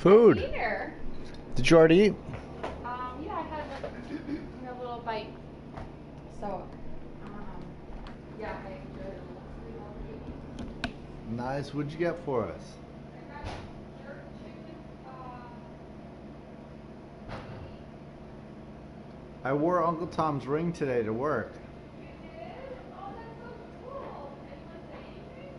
Food. Here. Did you already eat? Yeah, I had a little bite. So, yeah, I enjoyed it. Nice. What'd you get for us? I got jerk chicken. I wore Uncle Tom's ring today to work. You did? Oh, that's so cool. Anyone say anything?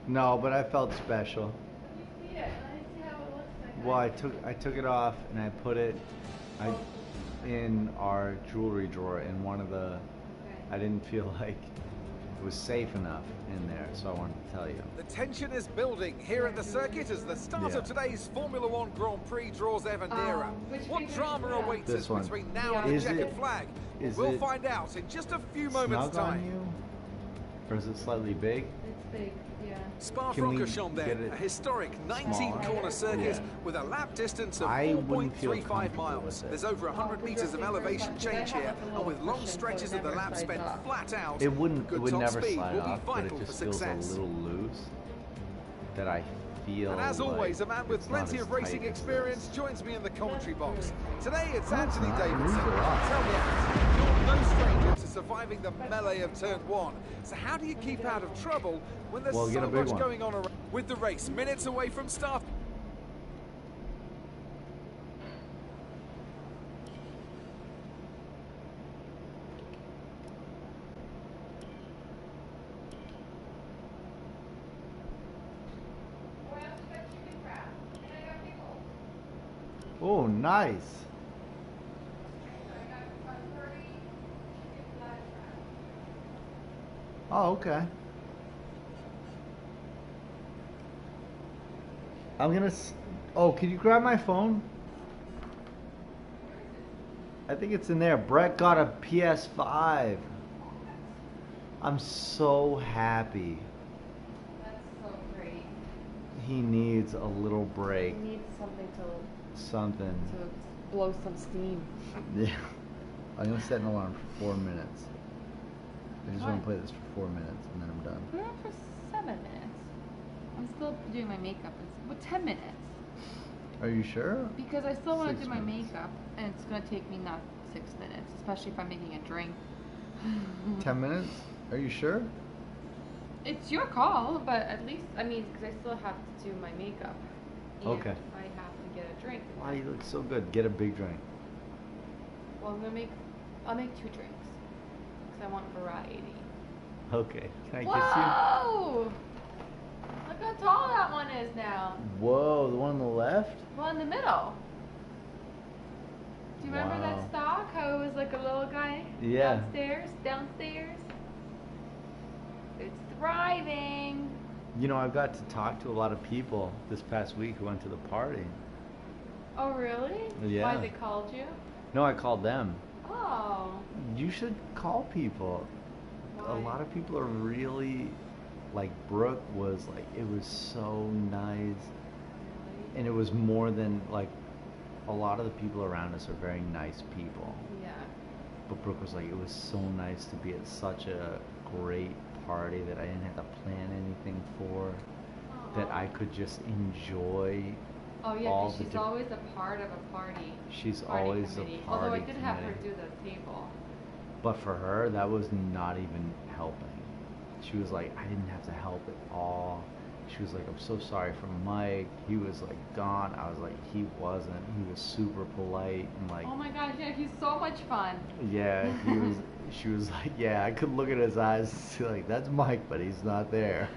No, but I felt special. Let me see it. Let me see how it looks like. Well, I took it off and I put it in our jewelry drawer in one of the. I didn't feel like it was safe enough in there, so I wanted to tell you. The tension is building here at the circuit as the start of today's Formula One Grand Prix draws ever nearer. What drama awaits us between now and the checkered flag? We'll find out in just a few moments' time. On you? Or is it slightly big? It's big, yeah. Spa-Francorchamps then, a historic 19-corner circuit with a lap distance of 4.35 miles. There's over 100 meters of elevation change here, and with long stretches of the lap spent flat out, it would never speed slide will be off, but it vital just for feels success. a little loose. That I feel. And as always, a man with it's not plenty as of racing tight as experience this. joins me in the commentary box. Today it's Anthony not. Davidson. Move it up. Tell me, Anthony, you're no stranger to surviving the melee of turn one. So how do you keep out of trouble when there's so much going on around? With the race minutes away from start. Oh, nice. Oh, okay. I'm gonna. Oh, can you grab my phone? I think it's in there. Brett got a PS5. I'm so happy. That's so great. He needs a little break. He needs something To blow some steam. Yeah. I'm gonna set an alarm for 4 minutes. I just want to play this for 4 minutes and then I'm done. Put it on for 7 minutes. I'm still doing my makeup. It's 10 minutes. Are you sure? Because I still want to 6 do my minutes. makeup, and it's gonna take me not 6 minutes, especially if I'm making a drink. 10 minutes? Are you sure? It's your call, but at least because I still have to do my makeup. And Okay. I have to get a drink. Wow, you look so good. Get a big drink. Well, I'll make 2 drinks because I want variety. Okay. Can I kiss Whoa! Look how tall that one is now. you? Whoa, the one on the left? Well, in the middle. Do you remember Wow. that stock? How it was like a little guy? Yeah. Downstairs. It's thriving. You know, I got to talk to a lot of people this past week who went to the party. Oh, really? Yeah. Why they called you? No, I called them. Oh. You should call people. Why? A lot of people are really, like Brooke was like, it was so nice. And it was more than, like, a lot of the people around us are very nice people. Yeah. But Brooke was like, it was so nice to be at such a great party that I didn't have to plan anything for. That I could just enjoy. Oh yeah, all because the she's always a part of a party. She's party always committee. a party Although I did have her committee. do the table. But for her, that was not even helping. She was like, I didn't have to help at all. She was like, I'm so sorry for Mike. He was like gone. I was like, he wasn't. He was super polite and like. Oh my gosh, yeah, he's so much fun. Yeah, he was. She was like, yeah, I could look at his eyes and see like, that's Mike, but he's not there.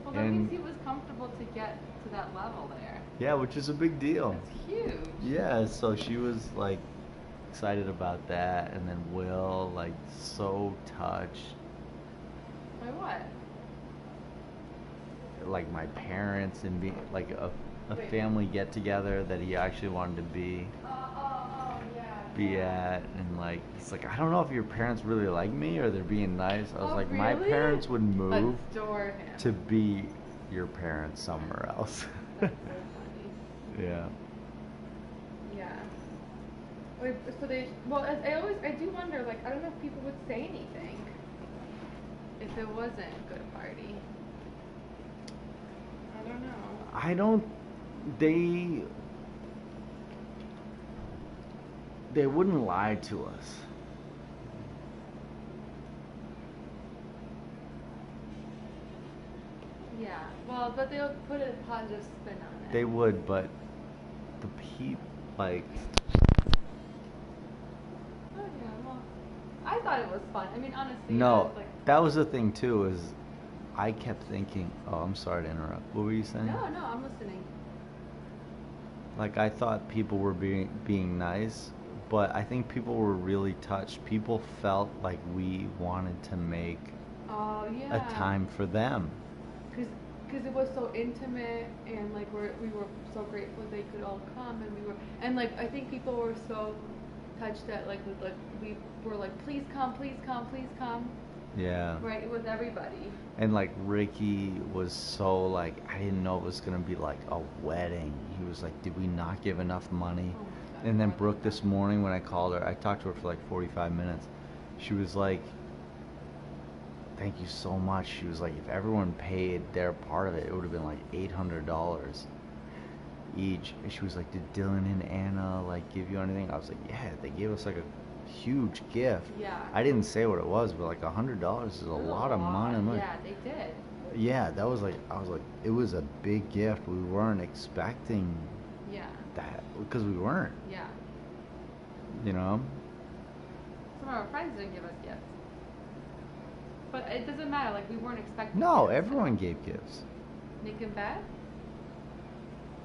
Well, that means he was comfortable to get to that level there. Yeah, which is a big deal. It's huge. Yeah, so she was like excited about that, and then Will like so touched. By what? Like my parents and being like a family get together that he actually wanted to be at, and like he's like, I don't know if your parents really like me or they're being nice. I was like, really? my parents would move Adore him. to be your parents somewhere else. That's so funny. Yeah. Yeah. Wait, so I do wonder, like, I don't know if people would say anything if it wasn't a good party. I don't know. I don't They wouldn't lie to us. Yeah, well, but they'll put a positive spin on it. They would, but the people, like... Oh, yeah, well, I thought it was fun. I mean, honestly, No, like... that was the thing, too, is I kept thinking... Oh, I'm sorry to interrupt. What were you saying? No, I'm listening. Like, I thought people were being nice, but I think people were really touched. People felt like we wanted to make a time for them. Because it was so intimate, and like we were so grateful they could all come, and like I think people were so touched that we were like, please come, please come, please come. Yeah. Right, with everybody. And like Ricky was so like, I didn't know it was gonna be like a wedding. He was like, did we not give enough money? Oh my God, and then Brooke this morning when I called her, I talked to her for like 45 minutes. She was like, thank you so much. She was like, if everyone paid their part of it, it would have been like $800 each. And she was like, did Dylan and Anna like give you anything? I was like, yeah, they gave us like a huge gift. Yeah. I didn't say what it was, but like $100 is a lot of money. Yeah, they did. Yeah, that was like, I was like, it was a big gift. We weren't expecting that, because we weren't. Yeah. You know? Some of our friends didn't give us gifts. But it doesn't matter, like we weren't expecting No, gifts. everyone gave gifts. Nick and Beth?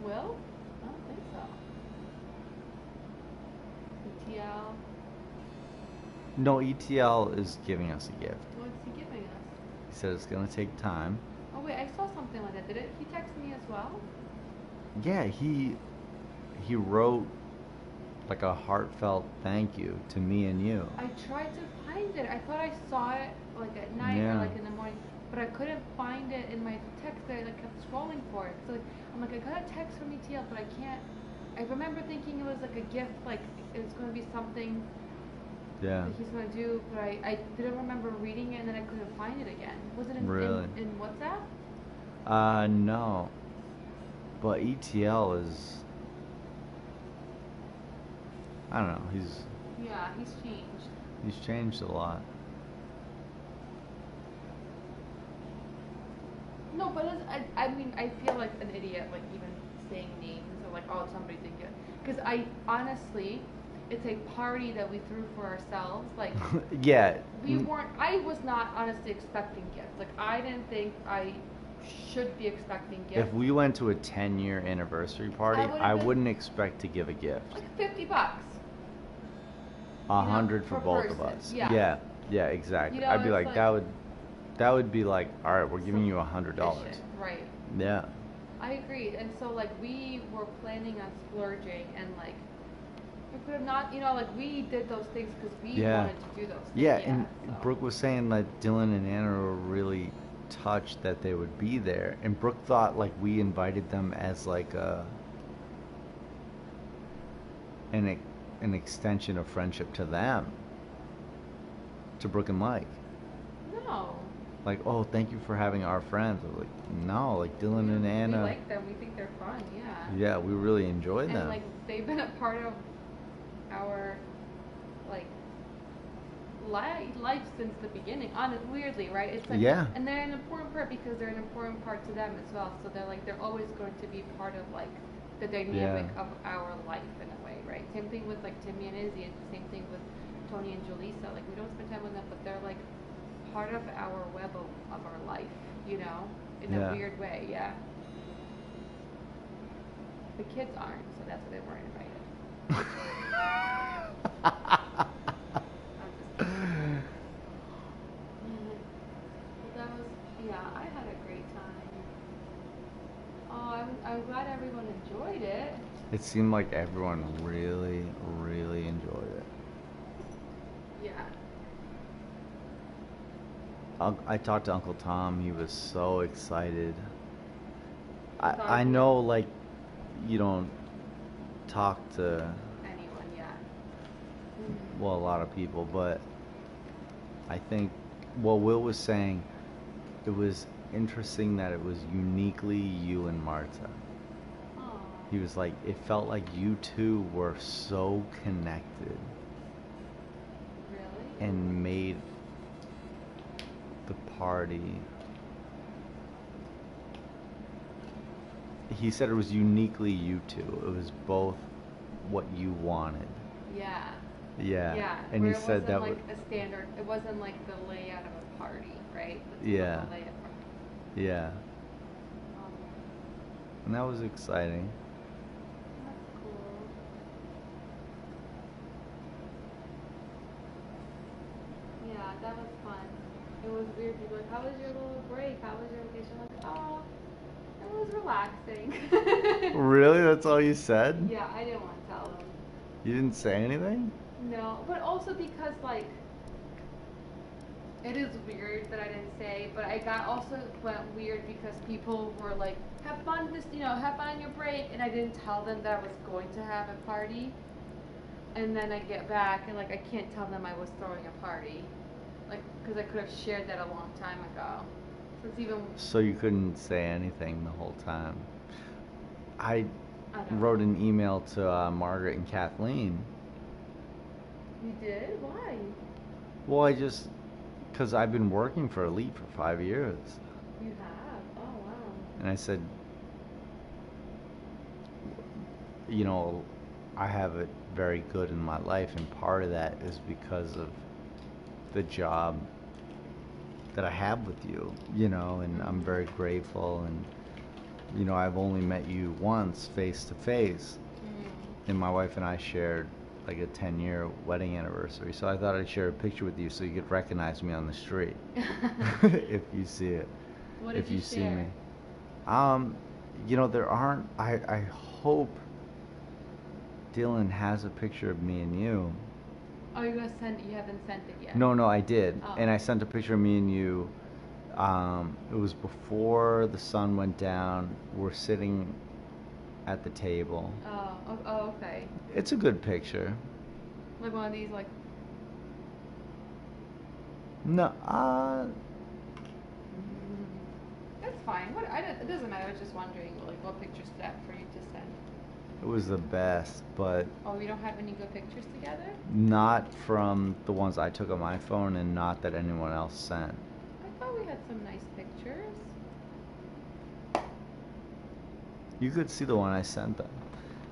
Will? I don't think so. ETL? No, ETL is giving us a gift. What's he giving us? He said it's going to take time. Oh wait, I saw something like that. Did he text me as well? Yeah, he wrote like a heartfelt thank you to me and you. I tried to find it. I thought I saw it like at night or like in the morning, but I couldn't find it in my text. I like kept scrolling for it. So I'm like, I got a text from ETL, but I can't. I remember thinking it was like a gift, like it was going to be something that he's going to do, but I didn't remember reading it, and then I couldn't find it again. Was it in WhatsApp? No. But ETL is, I don't know, he's changed. He's changed a lot. No, but I mean, I feel like an idiot, like even saying names or like, oh, somebody did it. Because I honestly, it's a party that we threw for ourselves. Like, yeah. I was not honestly expecting gifts. Like, I didn't think I should be expecting gifts. If we went to a 10-year anniversary party, I wouldn't expect to give a gift. Like $50. $100 for both person. of us. Yeah. Yeah, exactly. You know, I'd be like, that would be like, all right, we're giving you $100. Right. Yeah. I agreed. And so like we were planning on splurging, and like we could have not, like we did those things because we wanted to do those things. Yeah, and Brooke was saying that Dylan and Anna were really touched that they would be there, and Brooke thought like we invited them as like an extension of friendship to them, to Brooke and Mike. No. Like, oh, thank you for having our friends. I was like, no, like Dylan and Anna. We like them. We think they're fun. Yeah. Yeah, we really enjoy them. And like they've been a part of our like life since the beginning. Weirdly, right? It's like, and they're an important part because they're an important part to them as well. So they're always going to be part of like the dynamic of our life in a way, right? Same thing with like Timmy and Izzy, and same thing with Tony and Jaleesa. Like we don't spend time with them, but they're like part of our web of our life, in a weird way. Yeah. The kids aren't, so that's why they weren't invited. I had a great time. Oh, I'm glad everyone enjoyed it. It seemed like everyone really, really enjoyed it. Yeah. I talked to Uncle Tom. He was so excited. I know, like, you don't talk to anyone yet. Well, a lot of people, but I think, Will was saying, it was interesting that it was uniquely you and Marta. Aww. He was like, it felt like you two were so connected. Really? And made the party. He said it was uniquely you two. It was both what you wanted. Yeah. Yeah. Yeah. And he said that was like a standard. It wasn't like the layout of a party, right? Yeah. Yeah. And that was exciting. That's cool. Yeah, that was fun. It was weird. People were like, how was your little break? How was your vacation? Like, oh, it was relaxing. Really? That's all you said? Yeah, I didn't want to tell them. You didn't say anything? No, but also because like it is weird that I didn't say, but I got also went weird because people were like, have fun have fun on your break, and I didn't tell them that I was going to have a party. And then I get back and like I can't tell them I was throwing a party, like because I could have shared that a long time ago. So it's even. So you couldn't say anything the whole time. I wrote an email to Margaret and Kathleen. You did? Why? Well, because I've been working for Elite for 5 years. You have? Oh, wow. And I said, I have it very good in my life, and part of that is because of the job that I have with you, and I'm very grateful, and, I've only met you once face to face, and my wife and I shared like a 10-year wedding anniversary, so I thought I'd share a picture with you so you could recognize me on the street if you see it. What did if you share? see me. There aren't. I hope Dylan has a picture of me and you. Oh, you're gonna send it? You haven't sent it yet? No, I did, oh. And I sent a picture of me and you. It was before the sun went down. We're sitting at the table. Oh, okay. It's a good picture. Like one of these, like. No, That's fine. It doesn't matter. I was just wondering, like, what pictures that for you to send. It was the best, but. Oh, we don't have any good pictures together? Not from the ones I took on my phone, and not that anyone else sent. I thought we had some nice pictures. You could see the one I sent them.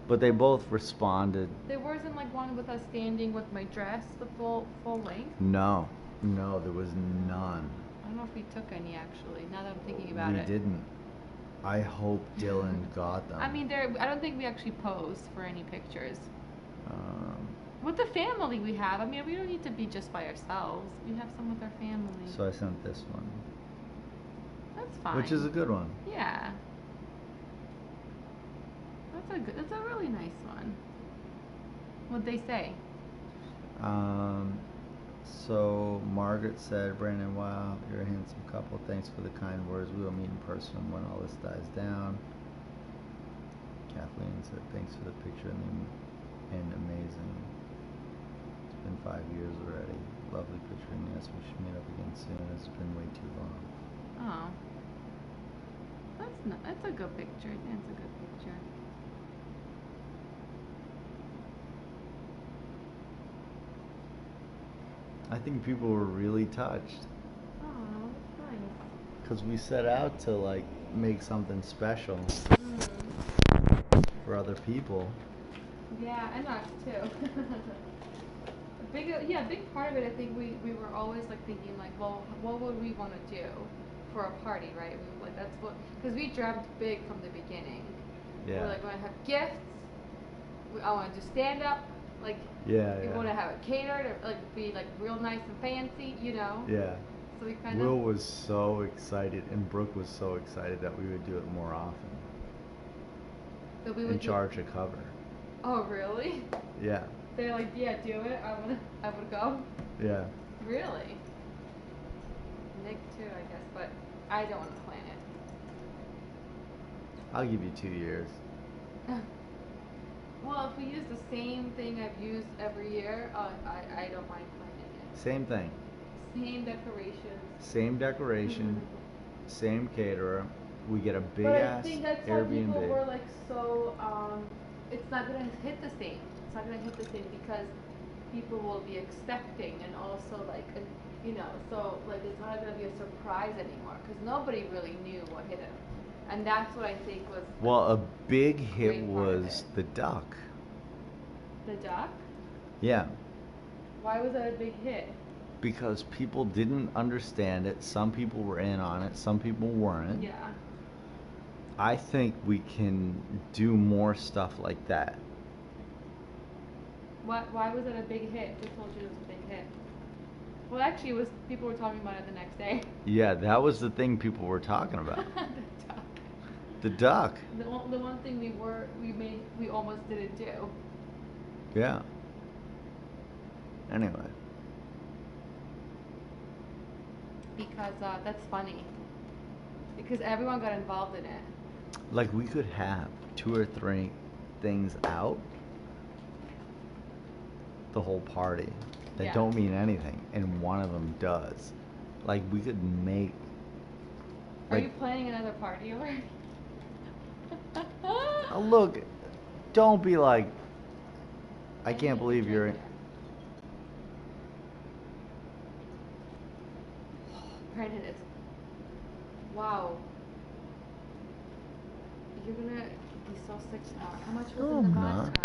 But they both responded. There wasn't like one with us standing with my dress, the full length? No, there was none. I don't know if we took any actually, now that I'm thinking about it. We didn't. I hope Dylan got them. I mean, I don't think we actually posed for any pictures. With the family we have, I mean, we don't need to be just by ourselves. We have some with our family. So I sent this one. That's fine. Which is a good one. Yeah. That's a really nice one. What'd they say? So Margaret said, Brandon, wow, you're a handsome couple. Thanks for the kind words. We will meet in person when all this dies down. Kathleen said, thanks for the picture and amazing. It's been 5 years already. Lovely picture, and yes, we should meet up again soon. It's been way too long. Oh. That's a good picture. That's a good picture. I think people were really touched. Oh, that's nice. Because we set out to like make something special for other people. Yeah, and us too. A big part of it, I think we were always like thinking like, well, what would we want to do for a party, right? We were like, that's what, because we dreamt big from the beginning. Yeah. We're like, we want to have gifts. I want to just stand up. Like, we want to have it catered, or like be like real nice and fancy, Yeah. So we kind Will was so excited, and Brooke was so excited that we would do it more often. So we would and charge a cover. Oh, really? Yeah. They're like, yeah, do it. I would go. Yeah. Really? Nick too, I guess, but I don't want to plan it. I'll give you 2 years. Well, if we use the same thing I've used every year, I don't mind planning it. Same thing. Same decorations. Same decoration. Same caterer. we get a big but ass I think that's why Airbnb. people were like so. It's not gonna hit the same. It's not gonna hit the same because people will be expecting, and also like, so like it's not gonna be a surprise anymore because nobody really knew what hit him, and that's what I think was. Well, a big hit was the duck. The duck? Yeah. Why was that a big hit? Because people didn't understand it. Some people were in on it. Some people weren't. Yeah. I think we can do more stuff like that. Why was it a big hit? Who told you it was a big hit? Well, actually, it was people were talking about it the next day. Yeah, that was the thing people were talking about. The duck. The duck. The one thing we almost didn't do. Yeah. Anyway. Because that's funny. Because everyone got involved in it. Like we could have 2 or 3 things out the whole party that don't mean anything, and one of them does. Like we could make. Are you planning another party already? Look, don't be like. I can't believe you're. Brandon is. Wow. You're gonna be so sick tomorrow. How much was in the vodka?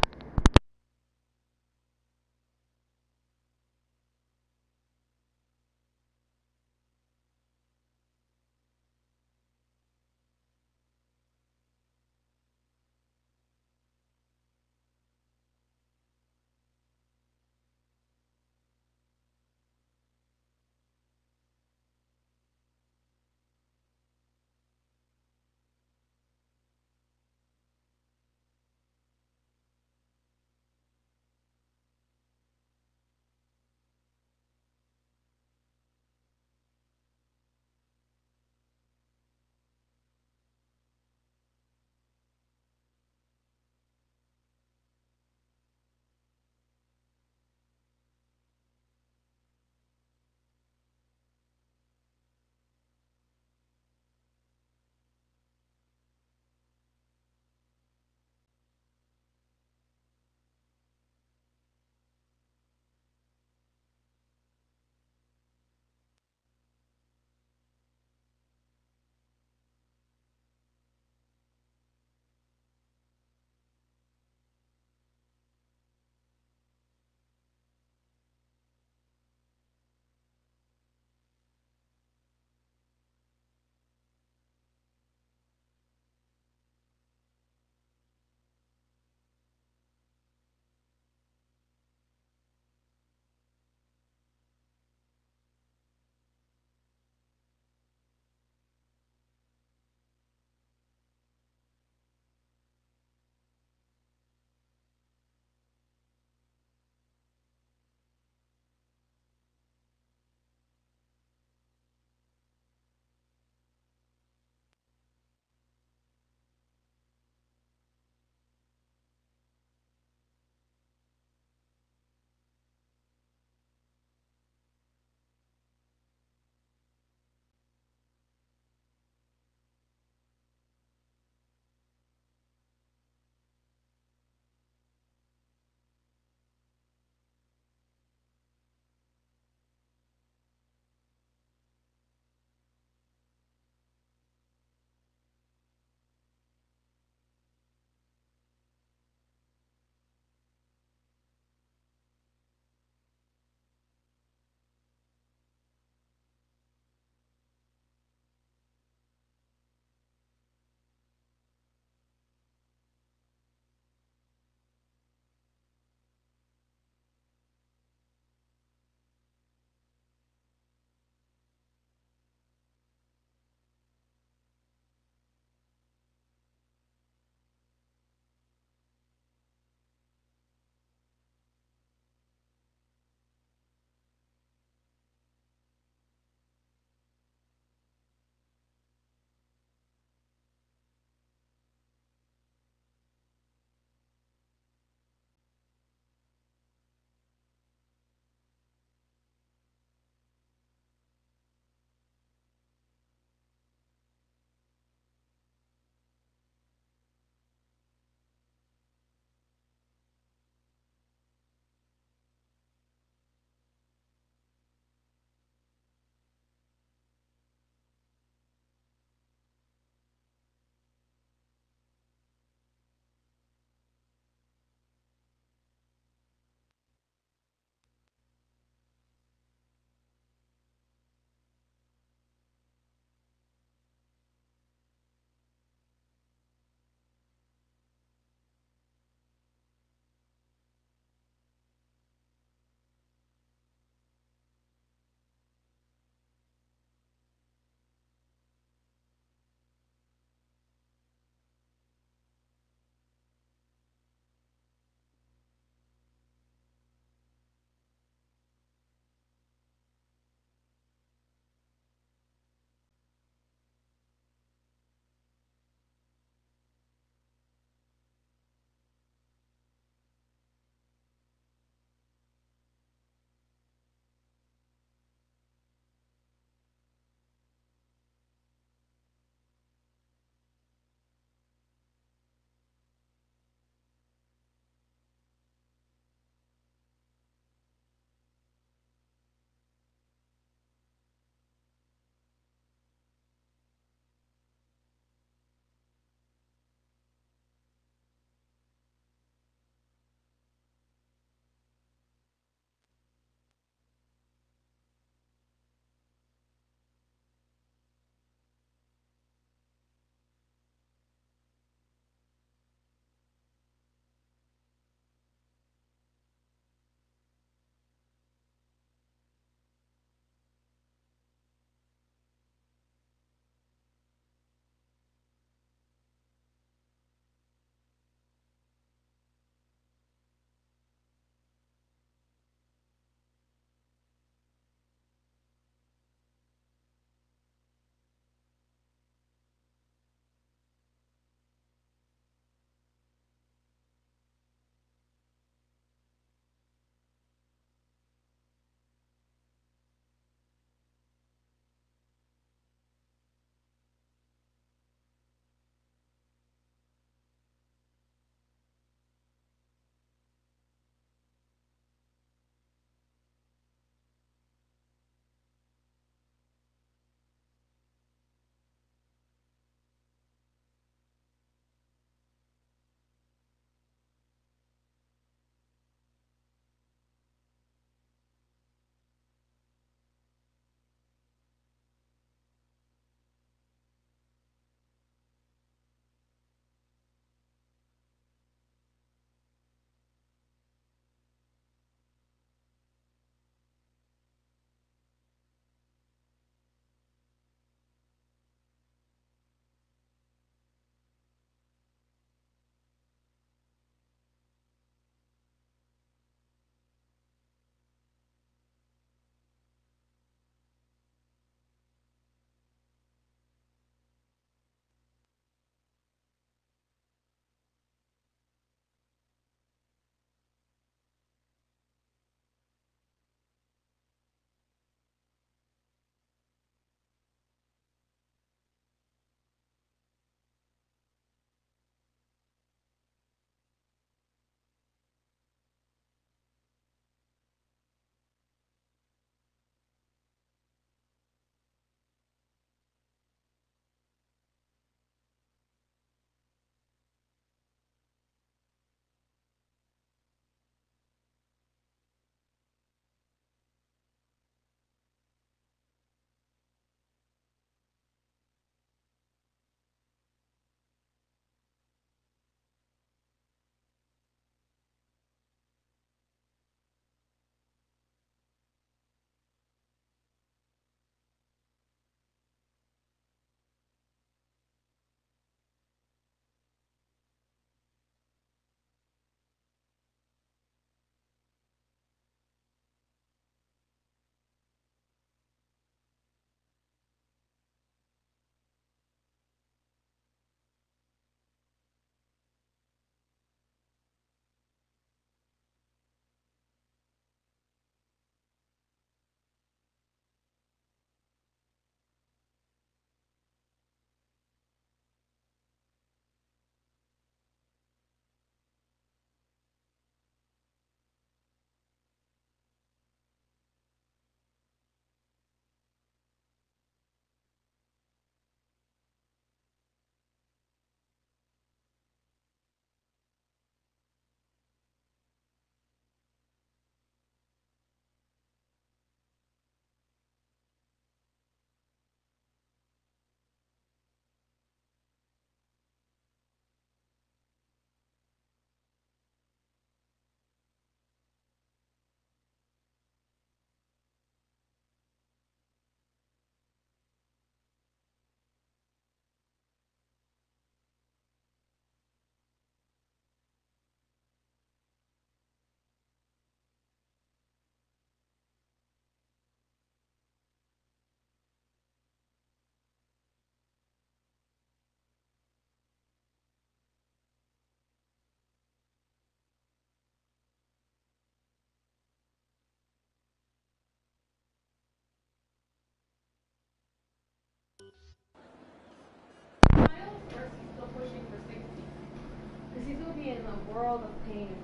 would be in a world of pain.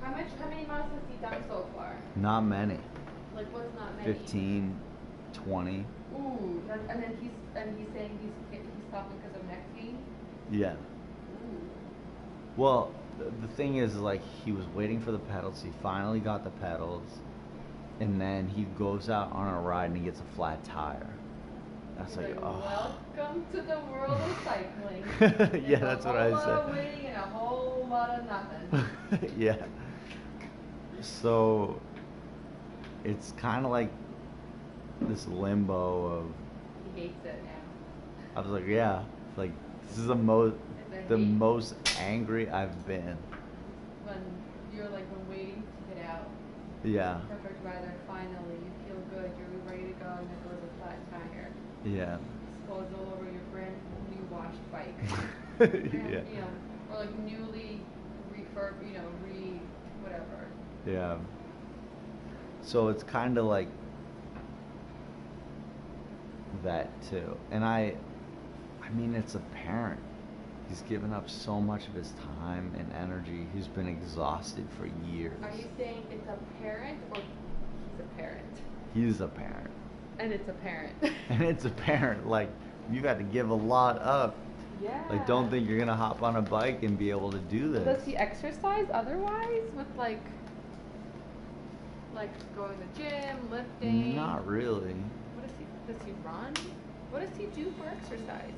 How many miles has he done so far? Not many. Like what's not many? 15, 20. Ooh, and then he's saying he's stopping because of neck pain. Yeah. Ooh. Well, the thing is, like, he was waiting for the pedals. He finally got the pedals, and then he goes out on a ride and he gets a flat tire. That's like, oh. Welcome to the world of cycling. Yeah, that's what I said. A whole lot of waiting and a whole lot of nothing. Yeah. So it's kind of like this limbo of. He hates it now. I was like, yeah, like this is the most angry I've been. When you're like waiting to get out. Yeah. Perfect weather. Finally, you feel good. You're ready to go, and there goes a flat tire. Yeah. Explodes all over your brand new washed bike. Yeah. You know, or like newly whatever. Yeah. So it's kind of like that too. And I mean, it's apparent. He's given up so much of his time and energy. He's been exhausted for years. Are you saying it's apparent or he's a parent? He's a parent. And it's apparent. And it's apparent. Like, you've got to give a lot up. Yeah. Like, don't think you're going to hop on a bike and be able to do this. Does he exercise otherwise with like going to the gym, lifting? Not really. Does he run? What does he do for exercise?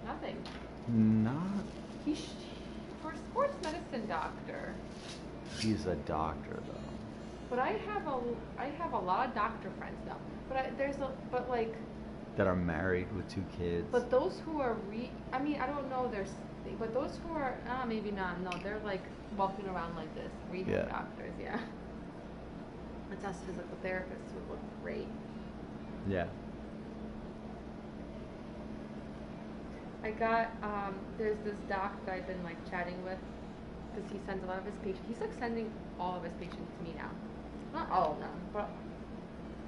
Nothing. Not. He's for a sports medicine doctor. He's a doctor, though. But I have a lot of doctor friends now. But like. That are married with 2 kids. But those who are I mean, I don't know but those who are maybe not. No, they're like walking around like this, rehab doctors. Yeah. It's us physical therapists who look great. Yeah. I got, there's this doc that I've been like chatting with because he sends a lot of his patients. He's like sending all of his patients to me now. Not all of them, but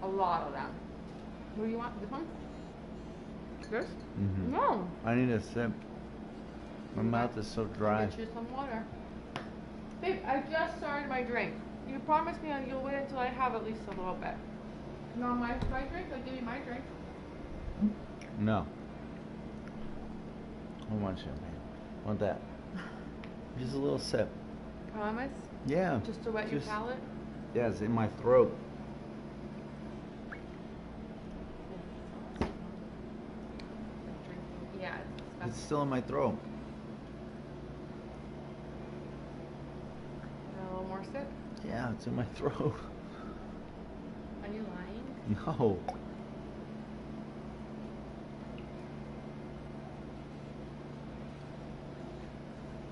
a lot of them. What do you want? This one? This? Mm-hmm. No. I need a sip. My mouth is so dry. I'll get you some water. Babe, I just started my drink. You promised me you'll wait until I have at least a little bit. No, my drink? I'll give you my drink. No. I don't want champagne. I want that. Just a little sip. Promise? Yeah. Just to wet your palate? Yeah, it's in my throat. Yeah, it's still in my throat. A little more sip? Yeah, it's in my throat. Are you lying? No.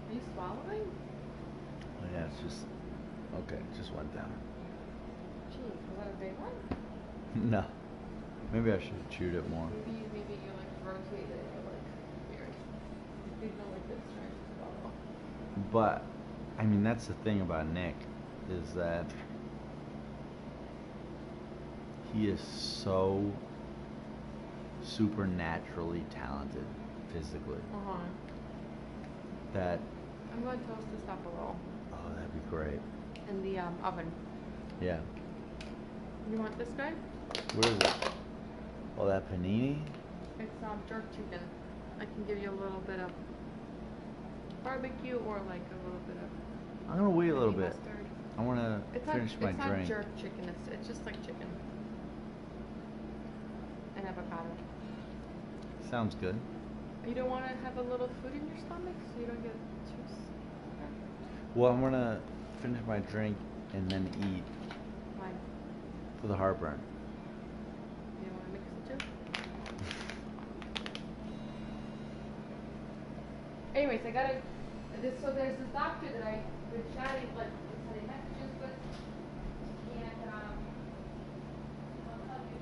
Are you swallowing? Oh, yeah, it's just... Okay, it just went down. Jeez, was that a big one? No. Maybe I should have chewed it more. Maybe you like rotated it or like weird. You know, like this trying to swallow. But, I mean, that's the thing about Nick, is that he is so supernaturally talented physically. Uh-huh. That... I'm going to toast this up a little. Oh, that'd be great. In the oven. Yeah. You want this guy? What is it? Oh, that panini? It's jerk chicken. I can give you a little bit of barbecue or like a little bit of... I'm going to wait a little bit. Mustard. I want to finish my It's drink. not jerk chicken. It's just like chicken. And avocado. Sounds good. You don't want to have a little food in your stomach so you don't get too sick? Well, I'm going to finish my drink and then eat. Why? For the heartburn. You don't want to mix the two? Anyways, I gotta... So there's this doctor that I've been chatting, like, sending messages with, and, I'll tell you.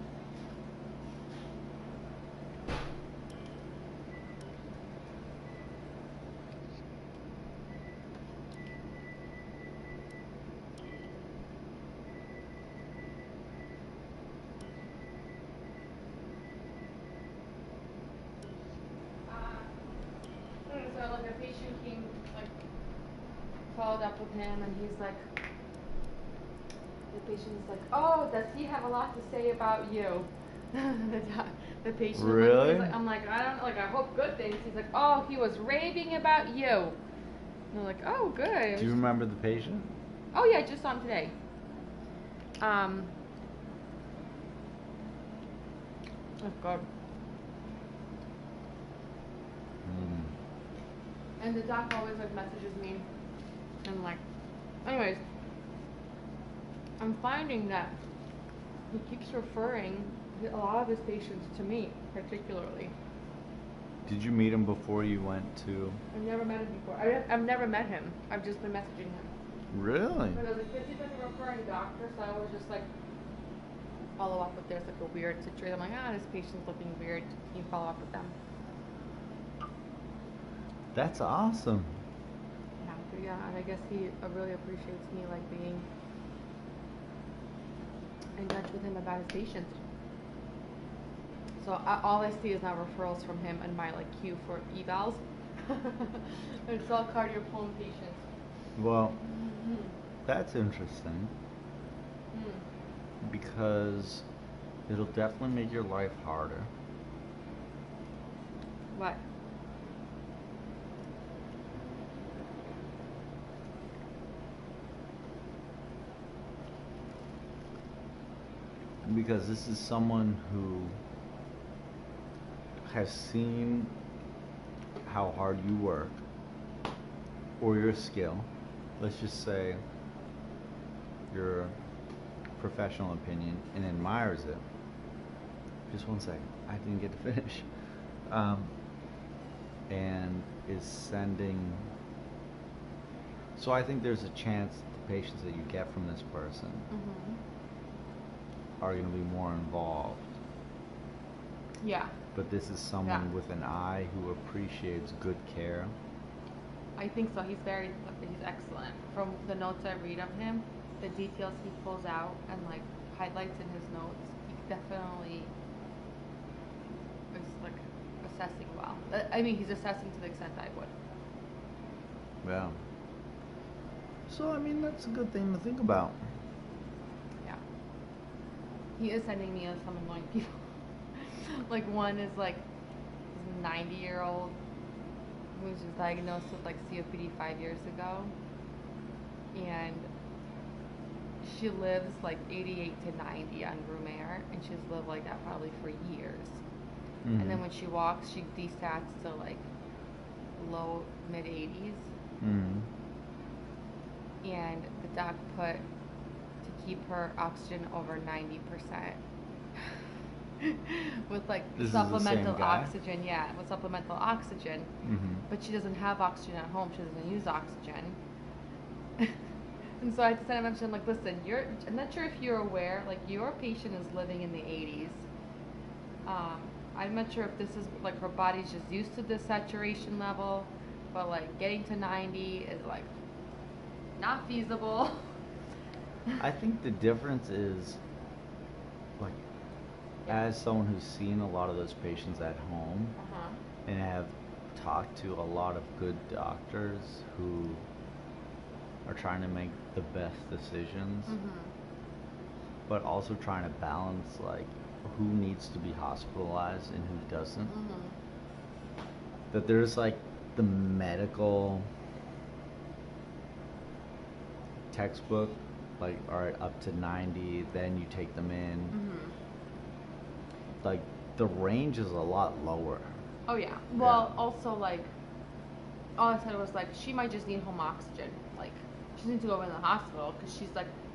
So came, like, followed up with him, and he's like, the patient's like, oh, does he have a lot to say about you? the patient. Really? Like, I'm like, I don't know, like, I hope good things. He's like, oh, he was raving about you. And I'm like, oh, good. Do you remember the patient? Oh, yeah, I just saw him today. Oh, God. And the doc always, like, messages me. And, like, anyways, I'm finding that he keeps referring a lot of his patients to me, particularly. Did you meet him before you went to... I've never met him before. I've never met him. I've just been messaging him. Really? But I was like, this is like a referring doctor, so I always just, like, follow up if there's, like, a weird situation. I'm like, this patient's looking weird. Can you follow up with them? That's awesome. Yeah, and I guess he really appreciates me, like, being in touch with him about his patients. So all I see is now referrals from him and my, like, queue for evals. It's all cardiopulmonary patients. Well, that's interesting. Because it'll definitely make your life harder. What? Because this is someone who has seen how hard you work or your skill. Let's just say your professional opinion, and admires it. Just one second, I didn't get to finish. And is sending. So I think there's a chance the patients that you get from this person are going to be more involved. Yeah. But this is someone with an eye who appreciates good care. I think so. He's excellent. From the notes I read of him, the details he pulls out and, like, highlights in his notes, he definitely is, like, assessing well. I mean, he's assessing to the extent I would. Yeah. So, I mean, that's a good thing to think about. Yeah. He is sending me some annoying people. Like, one is, like, this 90-year-old who was just diagnosed with, like, COPD 5 years ago. And she lives, like, 88 to 90 on room air, and she's lived like that probably for years. And then when she walks, she desats to, like, low, mid-80s. And the doc put to keep her oxygen over 90%. With, like, supplemental oxygen, with supplemental oxygen. But she doesn't have oxygen at home. She doesn't use oxygen. And so I had to send a message. I'm like, listen, I'm not sure if you're aware, like, your patient is living in the 80s. I'm not sure if this is, like, her body's just used to this saturation level, but, like, getting to 90 is, like, not feasible. I think the difference is, like, as someone who's seen a lot of those patients at home and have talked to a lot of good doctors who are trying to make the best decisions, but also trying to balance, like, who needs to be hospitalized and who doesn't. That there's, like, the medical textbook, like, all right, up to 90, then you take them in. Like, the range is a lot lower. Oh, yeah. Well, also, like, all I said was, like, she might just need home oxygen. Like, she needs to go in the hospital because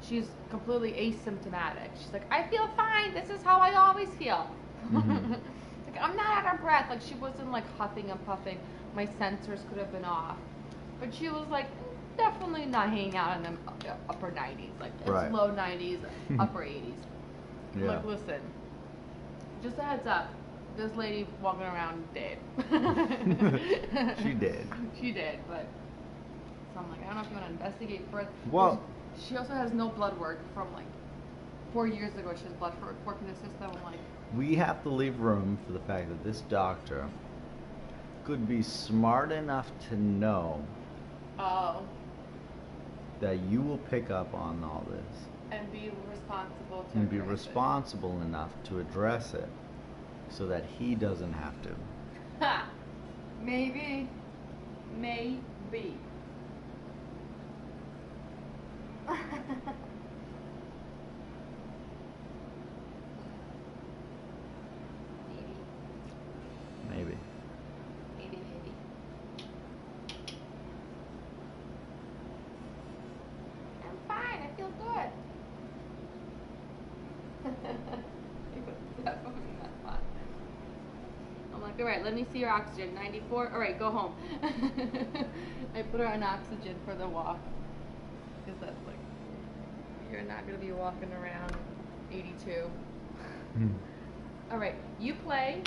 she's completely asymptomatic. She's like, I feel fine. This is how I always feel. Like, I'm not out of breath. Like, she wasn't, like, huffing and puffing. My sensors could have been off. But she was, like, definitely not hanging out in the upper 90s. Like, it's low 90s, upper 80s. I'm like, listen, just a heads up. This lady walking around dead. She did. She did, but... So I'm like, I don't know if you want to investigate further. Well... She also has no blood work from, like, 4 years ago. She has blood work in the system. I'm like... We have to leave room for the fact that this doctor could be smart enough to know that you will pick up on all this and be responsible to and be responsible enough to address it so that he doesn't have to. Ha! Maybe. Maybe. Maybe. Maybe. Maybe. I'm fine. I feel good. It was definitely not fun. I'm like, all right, let me see your oxygen. 94. All right, go home. I put her on oxygen for the walk. Because that's like, you're not going to be walking around 82. All right, you play.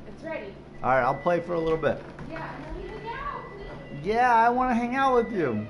It's ready. All right, I'll play for a little bit. Yeah, and then we hang out, please. Yeah, I want to hang out with you.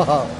Oh.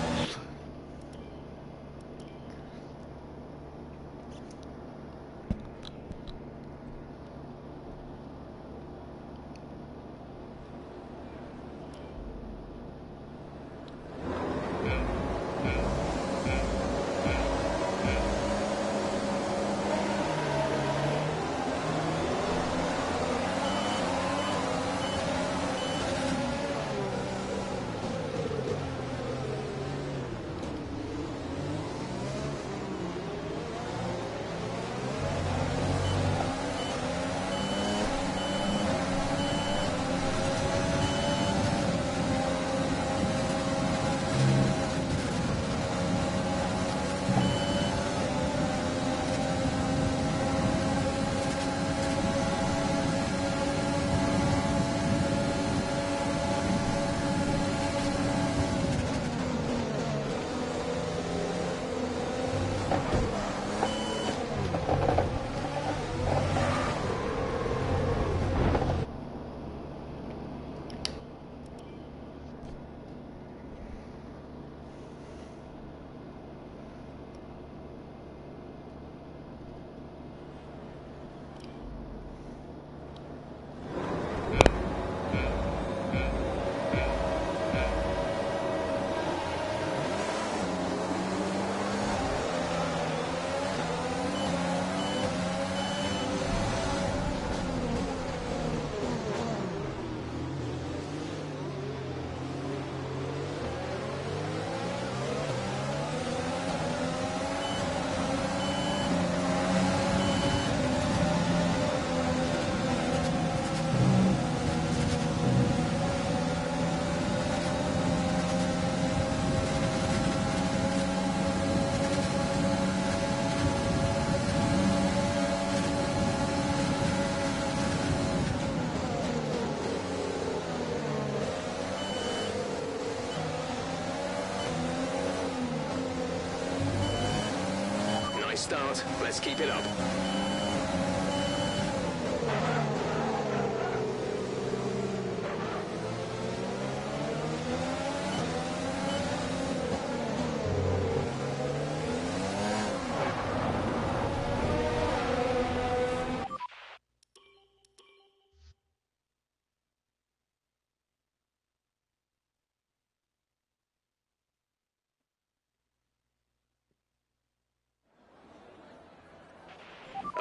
Start. Let's keep it up.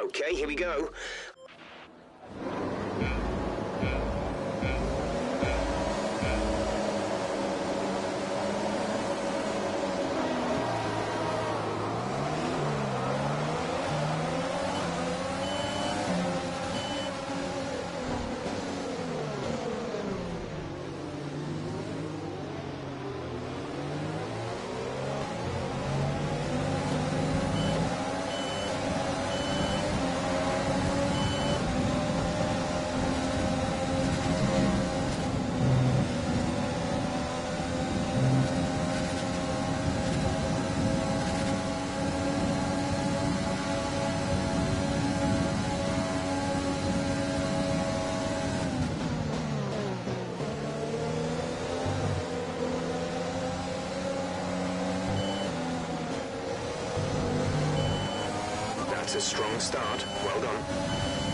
Okay, here we go. That's a strong start. Well done.